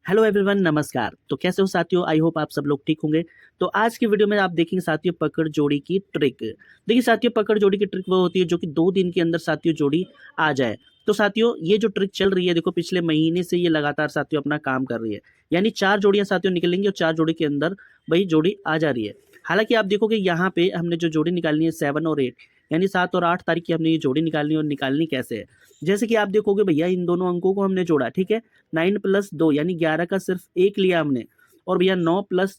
Hello everyone, नमस्कार। तो कैसे हो साथियों? आई होप आप सब लोग ठीक होंगे। तो आज की वीडियो में आप देखेंगे साथियों पकड़ जोड़ी की ट्रिक। देखिए साथियों, पकड़ जोड़ी की ट्रिक वो होती है जो कि 2 दिन के अंदर साथियों जोड़ी आ जाए। तो साथियों ये जो ट्रिक चल रही है, देखो पिछले महीने से ये लगातार साथियों अपना काम कर रही है। यानी 4 जोड़ियां साथियों निकलेंगी और 4 जोड़ी के अंदर वही जोड़ी आ जा रही है। हालांकि आप देखोगे यहाँ पे हमने जो जोड़ी निकालनी है 7 और 8, यानी 7 और 8 तारीख की हमने ये जोड़ी निकालनी है। और निकालनी कैसे है, जैसे कि आप देखोगे भैया इन दोनों अंकों को हमने जोड़ा, ठीक है। 9 प्लस 2 यानी 11 का सिर्फ एक लिया हमने। और भैया 9 प्लस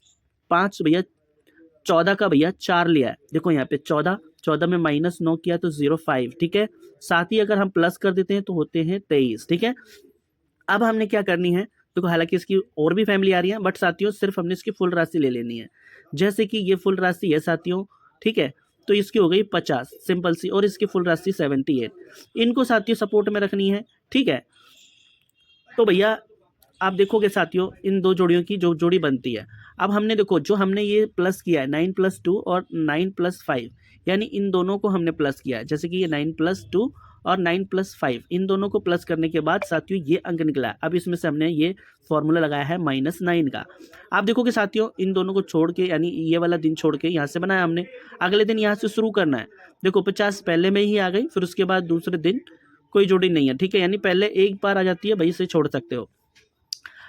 5 भैया 14 का भैया 4 लिया है। देखो यहाँ पे 14, 14 में माइनस 9 किया तो 0,5, ठीक है। साथ ही अगर हम प्लस कर देते हैं तो होते हैं 23, ठीक है। अब हमने क्या करनी है, देखो हालांकि इसकी और भी फैमिली आ रही है, बट साथियों सिर्फ हमने इसकी फुल राशि ले लेनी है। जैसे कि ये फुल राशि है साथियों, ठीक है। तो इसकी हो गई 50 सिंपल सी, और इसकी फुल राशि 78। इनको साथियों सपोर्ट में रखनी है, ठीक है। तो भैया आप देखोगे साथियों इन दो जोड़ियों की जो जोड़ी बनती है। अब हमने देखो जो हमने ये प्लस किया है 9 प्लस 2 और 9 प्लस 5, यानी इन दोनों को हमने प्लस किया है। जैसे कि ये 9 प्लस 2 और 9 प्लस 5, इन दोनों को प्लस करने के बाद साथियों ये अंक निकला है। अब इसमें से हमने ये फॉर्मूला लगाया है -9 का। आप देखोगे साथियों इन दोनों को छोड़ के, यानी ये वाला दिन छोड़ के यहाँ से बनाया हमने, अगले दिन यहाँ से शुरू करना है। देखो 50 पहले में ही आ गई, फिर उसके बाद दूसरे दिन कोई जोड़ी नहीं है, ठीक है। यानी पहले एक बार आ जाती है, भाई इसे छोड़ सकते हो।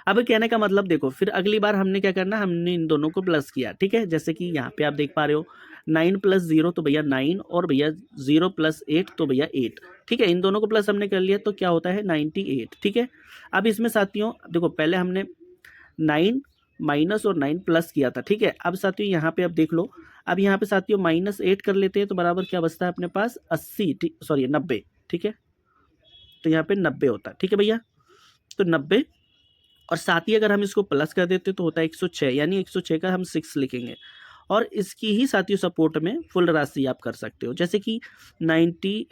अब कहने का मतलब देखो, फिर अगली बार हमने क्या करना, हमने इन दोनों को प्लस किया, ठीक है। जैसे कि यहाँ पे आप देख पा रहे हो 9 प्लस 0 तो भैया 9, और भैया 0 प्लस 8 तो भैया 8, ठीक है। इन दोनों को प्लस हमने कर लिया तो क्या होता है 98, ठीक है। अब इसमें साथियों देखो पहले हमने 9 माइनस और 9 प्लस किया था, ठीक है। अब साथियों यहाँ पे अब देख लो, अब यहाँ पे साथियों -8 कर लेते हैं तो बराबर क्या बचता है अपने पास 80, सॉरी 90, ठीक है। तो यहाँ पे 90 होता है, ठीक है भैया। तो 90, और साथ ही अगर हम इसको प्लस कर देते तो होता है 106, यानी 106 का हम 6 लिखेंगे। और इसकी ही साथियों सपोर्ट में फुल राशि आप कर सकते हो, जैसे कि 90,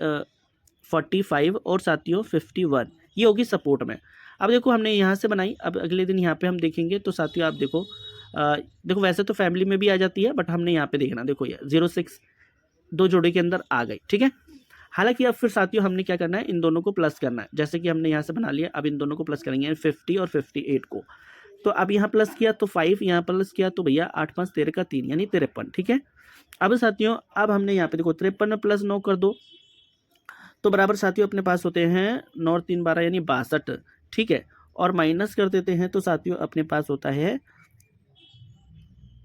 45 और साथियों 51, ये होगी सपोर्ट में। अब देखो हमने यहाँ से बनाई, अब अगले दिन यहाँ पे हम देखेंगे तो साथियों आप देखो, देखो वैसे तो फैमिली में भी आ जाती है, बट हमने यहाँ पे देखना, देखो ये 06 दो जोड़े के अंदर आ गई, ठीक है। हालांकि अब फिर साथियों हमने क्या करना है, इन दोनों को प्लस करना है। जैसे कि हमने यहाँ से बना लिया, अब इन दोनों को प्लस करेंगे 50 और 58 को। तो अब यहाँ प्लस किया तो 5, यहाँ प्लस किया तो भैया 8 5 13 का 3 यानी 53, ठीक है। अब साथियों अब हमने यहाँ पे देखो 53 में प्लस 9 कर दो तो बराबर साथियों अपने पास होते हैं 9 और 3 12 यानी 62, ठीक है। और माइनस कर देते हैं तो साथियों अपने पास होता है,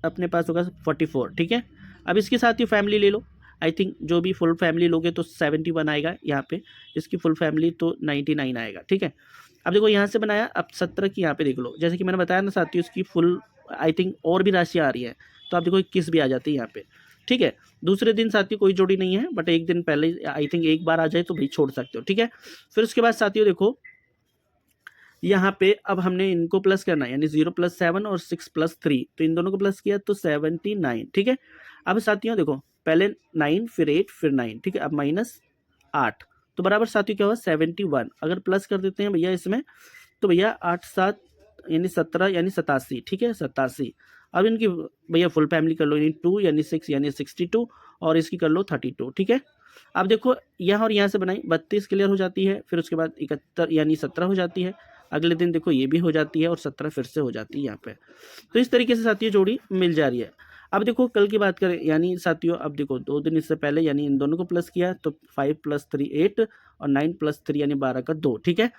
अपने पास होगा 44, ठीक है। अब इसके साथ ही फैमिली ले लो, आई थिंक जो भी फुल फैमिली लोगे तो 71 आएगा यहाँ पे, इसकी फुल फैमिली तो 99 आएगा, ठीक है। अब देखो यहाँ से बनाया, अब 17 की यहाँ पे देख लो, जैसे कि मैंने बताया ना साथियों इसकी फुल आई थिंक और भी राशि आ रही है, तो आप देखो 21 भी आ जाती है यहाँ पे, ठीक है। दूसरे दिन साथियों कोई जोड़ी नहीं है, बट एक दिन पहले आई थिंक एक बार आ जाए तो भाई छोड़ सकते हो, ठीक है। फिर उसके बाद साथियों देखो यहाँ पे अब हमने इनको प्लस करना है, यानी 0 प्लस 7 और 6 प्लस 3, तो इन दोनों को प्लस किया तो 79, ठीक है। अब साथियों देखो पहले 9 फिर 8 फिर 9, ठीक है। अब -8 तो बराबर साथियों क्या हुआ 71। अगर प्लस कर देते हैं भैया इसमें तो भैया 8 7 यानी 17 यानी 87, ठीक है 87। अब इनकी भैया फुल फैमिली कर लो, यानी 2 यानी 6 यानी 62, और इसकी कर लो 32, ठीक है। अब देखो यहाँ और यहाँ से बनाई 32 क्लियर हो जाती है, फिर उसके बाद 71 यानी 17 हो जाती है। अगले दिन देखो ये भी हो जाती है और 17 फिर से हो जाती है यहाँ पे। तो इस तरीके से साथियों जोड़ी मिल जा रही है। अब देखो कल की बात करें, यानी साथियों अब देखो 2 दिन इससे पहले यानी इन दोनों को प्लस किया तो 5 प्लस 3 8 और 9 प्लस 3 यानी 12 का 2, ठीक है।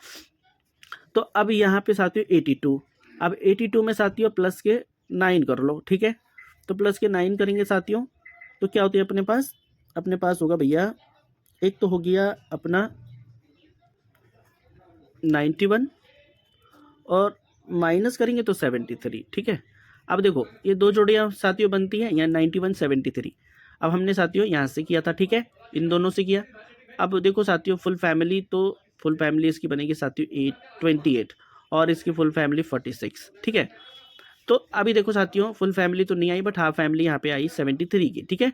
तो अब यहाँ पे साथियों 82, अब 82 में साथियों प्लस के 9 कर लो, ठीक है। तो प्लस के 9 करेंगे साथियों तो क्या होती है अपने पास होगा भैया, एक तो हो गया अपना 91 और माइनस करेंगे तो 73, ठीक है। अब देखो ये दो जोड़ियाँ साथियों बनती हैं, यहाँ 91 73। अब हमने साथियों यहाँ से किया था, ठीक है, इन दोनों से किया। अब देखो साथियों फुल फैमिली, तो फुल फैमिली इसकी बनेगी साथियों 28 और इसकी फुल फैमिली 46, ठीक है। तो अभी देखो साथियों फुल फैमिली तो नहीं आई, बट हाफ फैमिली यहाँ पे आई 73 की, ठीक है।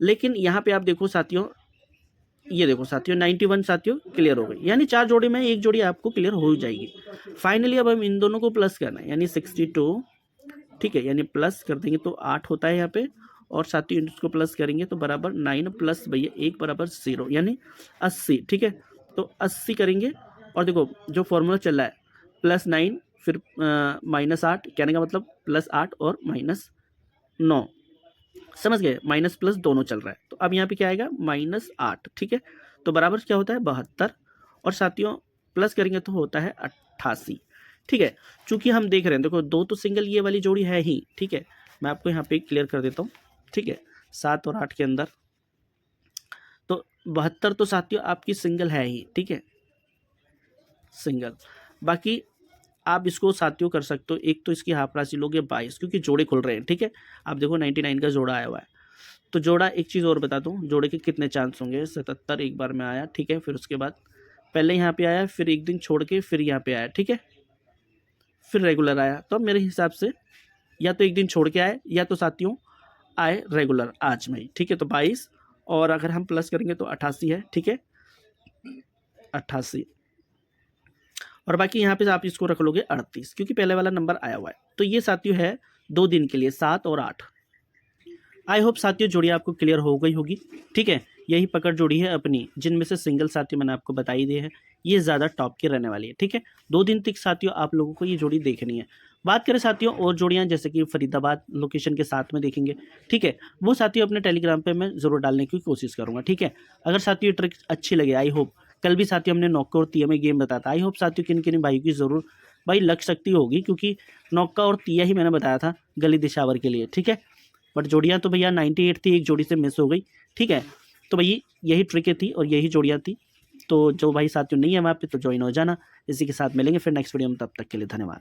लेकिन यहाँ पे आप देखो साथियों, ये देखो साथियों 91 साथियों क्लियर हो गई, यानी 4 जोड़ी में एक जोड़ी आपको क्लियर हो जाएगी। फाइनली अब हम इन दोनों को प्लस करना है, यानी 62, ठीक है, यानी प्लस कर देंगे तो 8 होता है यहाँ पे, और साथियों इसको प्लस करेंगे तो बराबर 9 प्लस भैया 1 बराबर 0 यानी 80, ठीक है। तो 80 करेंगे, और देखो जो फॉर्मूला चल रहा है +9 फिर -8, कहने का मतलब +8 और -9, समझ गए, माइनस प्लस दोनों चल रहा है। तो अब यहाँ पे क्या आएगा, -8, ठीक है। तो बराबर क्या होता है 72, और साथियों प्लस करेंगे तो होता है 88, ठीक है। चूंकि हम देख रहे हैं, देखो 2 तो सिंगल ये वाली जोड़ी है ही, ठीक है। मैं आपको यहाँ पे क्लियर कर देता हूँ, ठीक है। 7 और 8 के अंदर तो 72 तो साथियों आपकी सिंगल है ही, ठीक है, सिंगल। बाकी आप इसको साथियों कर सकते हो, एक तो इसकी हाफ राशि लोगे 22, क्योंकि जोड़े खुल रहे हैं, ठीक है। आप देखो 99 का जोड़ा आया हुआ है। तो जोड़ा, एक चीज़ और बता दूं, जोड़े के कितने चांस होंगे, 77 एक बार में आया, ठीक है। फिर उसके बाद पहले यहाँ पे आया, फिर एक दिन छोड़ के फिर यहाँ पे आया, ठीक है, फिर रेगुलर आया। तो मेरे हिसाब से या तो एक दिन छोड़ के आए, या तो साथियों आए रेगुलर आज में, ठीक है। तो 22, और अगर हम प्लस करेंगे तो 88 है, ठीक है, 88। और बाकी यहाँ पे आप इसको रख लोगे 38, क्योंकि पहले वाला नंबर आया हुआ है। तो ये साथियों है 2 दिन के लिए, 7 और 8। आई होप साथियों जोड़ी आपको क्लियर हो गई होगी, ठीक है। यही पकड़ जोड़ी है अपनी, जिनमें से सिंगल साथियों मैंने आपको बताई दी है, ये ज़्यादा टॉप की रहने वाली है, ठीक है। 2 दिन तक साथियों आप लोगों को ये जोड़ी देखनी है। बात करें साथियों और जोड़ियाँ, जैसे कि फरीदाबाद लोकेशन के साथ में देखेंगे, ठीक है, वो साथियों अपने टेलीग्राम पे मैं ज़रूर डालने की कोशिश करूँगा, ठीक है। अगर साथियों ये ट्रिक अच्छी लगे, आई होप, कल भी साथियों हमने नौका और तिया में गेम बताया था, आई होप साथियों किन किन भाई की ज़रूर भाई लग सकती होगी, क्योंकि नौका और तिया ही मैंने बताया था गली दिशावर के लिए, ठीक है। बट जोड़ियाँ तो भैया 98 थी, एक जोड़ी से मिस हो गई, ठीक है। तो भैया यही ट्रिकें थी और यही जोड़ियाँ थी। तो जो भाई साथियों नहीं है वहाँ पे, तो ज्वाइन हो जाना। इसी के साथ मिलेंगे फिर नेक्स्ट वीडियो में, तब तक के लिए धन्यवाद।